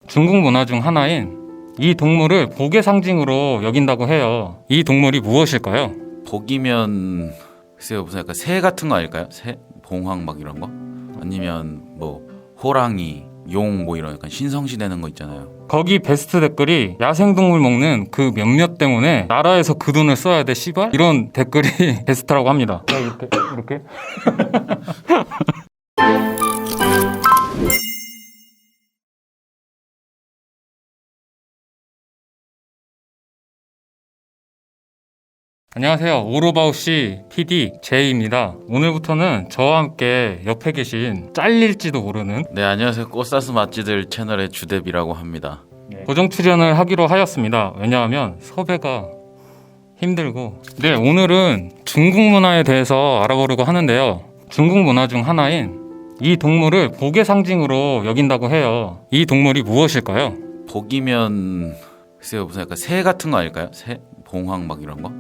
중국 문화 중 하나인 이 동물을 복의 상징으로 여긴다고 해요. 이 동물이 무엇일까요? 복이면 글쎄요, 무슨 약간 새 같은 거 아닐까요? 새, 봉황 막 이런 거? 아니면 뭐 호랑이, 용 뭐 이런 약간 신성시 되는 거 있잖아요. 거기 베스트 댓글이 야생동물 먹는 그 몇몇 때문에 나라에서 그 돈을 써야 돼 씨발? 이런 댓글이 베스트라고 합니다. 이렇게 안녕하세요. 오로바우씨 PD 제이입니다. 오늘부터는 저와 함께 옆에 계신 잘릴지도 모르는 네, 안녕하세요. 꽃사슴 맛지들 채널의 주대비라고 합니다. 고정 출연을 하기로 하였습니다. 왜냐하면 섭외가 힘들고. 네, 오늘은 중국 문화에 대해서 알아보려고 하는데요. 중국 문화 중 하나인 이 동물을 복의 상징으로 여긴다고 해요. 이 동물이 무엇일까요? 복이면 글쎄요, 무슨 약간 새 같은 거 아닐까요? 새, 봉황 막 이런 거?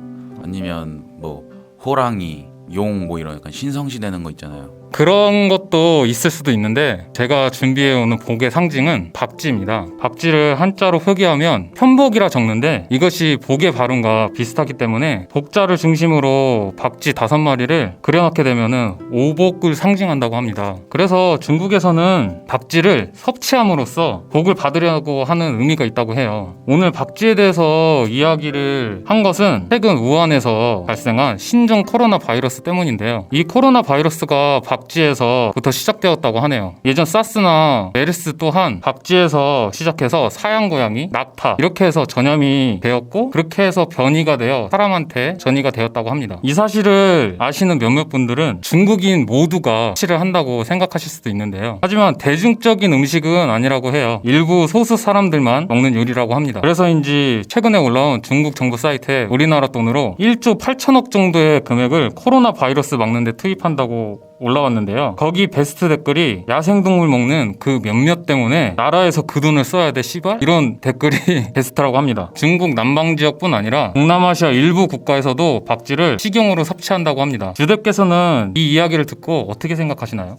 아니면 뭐 호랑이, 용 뭐 이런 약간 신성시 되는 거 있잖아요. 그런 것도 있을 수도 있는데 제가 준비해오는 복의 상징은 박쥐입니다. 박쥐를 한자로 표기하면 편복이라 적는데 이것이 복의 발음과 비슷하기 때문에 복자를 중심으로 박쥐 5마리를 그려놓게 되면 오복을 상징한다고 합니다. 그래서 중국에서는 박쥐를 섭취함으로써 복을 받으려고 하는 의미가 있다고 해요. 오늘 박쥐에 대해서 이야기를 한 것은 최근 우한에서 발생한 신종 코로나 바이러스 때문인데요. 이 코로나 바이러스가 박쥐에서부터 시작되었다고 하네요. 예전 사스나 메르스 또한 박쥐에서 시작해서 사양고양이, 낙타 이렇게 해서 전염이 되었고 그렇게 해서 변이가 되어 사람한테 전이가 되었다고 합니다. 이 사실을 아시는 몇몇 분들은 중국인 모두가 섭취를 한다고 생각하실 수도 있는데요. 하지만 대중적인 음식은 아니라고 해요. 일부 소수 사람들만 먹는 요리라고 합니다. 그래서인지 최근에 올라온 중국 정부 사이트에 우리나라 돈으로 1조 8천억 정도의 금액을 코로나 바이러스 막는 데 투입한다고 올라왔는데요. 거기 베스트 댓글이 야생동물 먹는 그 몇몇 때문에 나라에서 그 돈을 써야 돼 씨발? 이런 댓글이 베스트라고 합니다. 중국 남방 지역뿐 아니라 동남아시아 일부 국가에서도 박쥐를 식용으로 섭취한다고 합니다. 주대께서는 이 이야기를 듣고 어떻게 생각하시나요?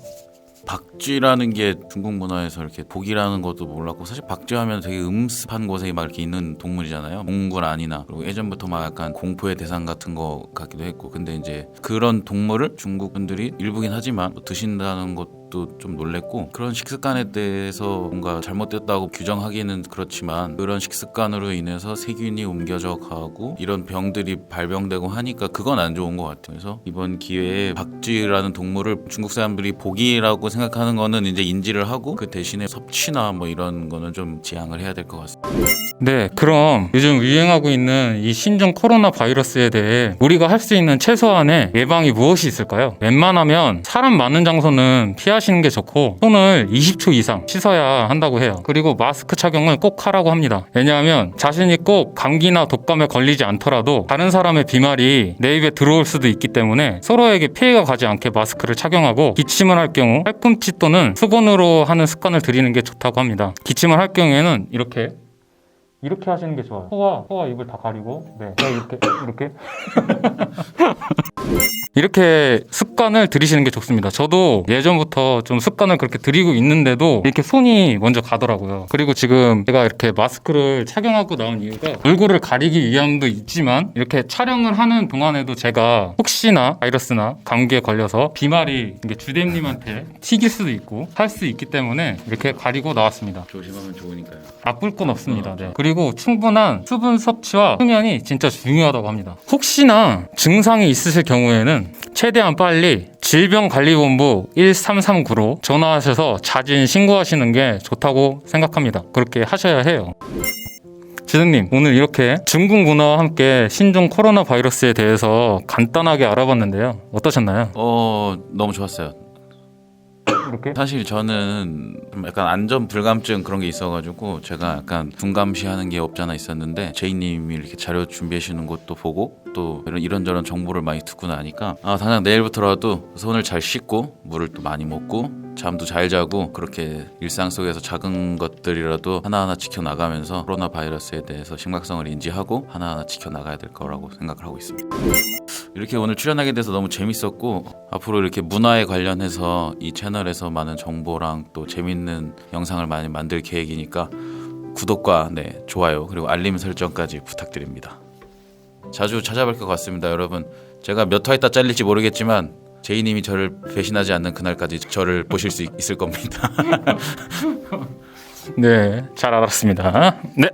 박쥐라는 게 중국 문화에서 이렇게 복이라는 것도 몰랐고, 사실 박쥐 하면 되게 음습한 곳에 막 이렇게 있는 동물이잖아요. 몽골 아니나. 그리고 예전부터 막 약간 공포의 대상 같은 거 같기도 했고, 근데 이제 그런 동물을 중국 분들이 일부긴 하지만 뭐 드신다는 것도 좀 놀랬고, 그런 식습관에 대해서 뭔가 잘못됐다고 규정하기는 그렇지만 그런 식습관으로 인해서 세균이 옮겨져 가고 이런 병들이 발병되고 하니까 그건 안 좋은 것 같아요. 그래서 이번 기회에 박쥐라는 동물을 중국 사람들이 복이라고 생각하는 거는 이제 인지를 하고 그 대신에 섭취나 뭐 이런 거는 좀 지양을 해야 될 것 같습니다. 네, 그럼 요즘 유행하고 있는 이 신종 코로나 바이러스에 대해 우리가 할 수 있는 최소한의 예방이 무엇이 있을까요? 웬만하면 사람 많은 장소는 피하시는 게 좋고 손을 20초 이상 씻어야 한다고 해요. 그리고 마스크 착용을 꼭 하라고 합니다. 왜냐하면 자신이 꼭 감기나 독감에 걸리지 않더라도 다른 사람의 비말이 내 입에 들어올 수도 있기 때문에 서로에게 피해가 가지 않게 마스크를 착용하고 기침을 할 경우 팔꿈치 또는 수건으로 하는 습관을 들이는 게 좋다고 합니다. 기침을 할 경우에는 이렇게 하시는 게 좋아요. 코와 입을 다 가리고, 네, 이렇게 이렇게 습관을 들이시는 게 좋습니다. 저도 예전부터 좀 습관을 그렇게 들이고 있는데도 이렇게 손이 먼저 가더라고요. 그리고 지금 제가 이렇게 마스크를 착용하고 나온 이유가 얼굴을 가리기 위함도 있지만 이렇게 촬영을 하는 동안에도 제가 혹시나 바이러스나 감기에 걸려서 비말이 주댐님한테 튀길 수도 있고 할 수 있기 때문에 이렇게 가리고 나왔습니다. 조심하면 좋으니까요. 나쁠 건 없습니다. 네. 그리고 충분한 수분 섭취와 수면이 진짜 중요하다고 합니다. 혹시나 증상이 있으실 경우에는 최대한 빨리 질병관리본부 1339로 전화하셔서 자진 신고하시는 게 좋다고 생각합니다. 그렇게 하셔야 해요. 지등님, 오늘 이렇게 중국 문화와 함께 신종 코로나 바이러스에 대해서 간단하게 알아봤는데요. 어떠셨나요? 너무 좋았어요. 이렇게? 사실 저는 좀 약간 안전 불감증 그런 게 있어가지고 제가 약간 둔감시하는 게 없잖아 있었는데 제이님이 이렇게 자료 준비하시는 것도 보고 또 이런저런 정보를 많이 듣고 나니까 당장 내일부터라도 손을 잘 씻고 물을 또 많이 먹고 잠도 잘 자고 그렇게 일상 속에서 작은 것들이라도 하나하나 지켜나가면서 코로나 바이러스에 대해서 심각성을 인지하고 하나하나 지켜나가야 될 거라고 생각을 하고 있습니다. 이렇게 오늘 출연하게 돼서 너무 재밌었고 앞으로 이렇게 문화에 관련해서 이 채널에서 많은 정보랑 또 재밌는 영상을 많이 만들 계획이니까 구독과 좋아요 그리고 알림 설정까지 부탁드립니다. 자주 찾아뵐 것 같습니다. 여러분 제가 몇 화 있다 잘릴지 모르겠지만 제이님이 저를 배신하지 않는 그날까지 저를 보실 수 있을 겁니다. 네, 잘 알았습니다. 네.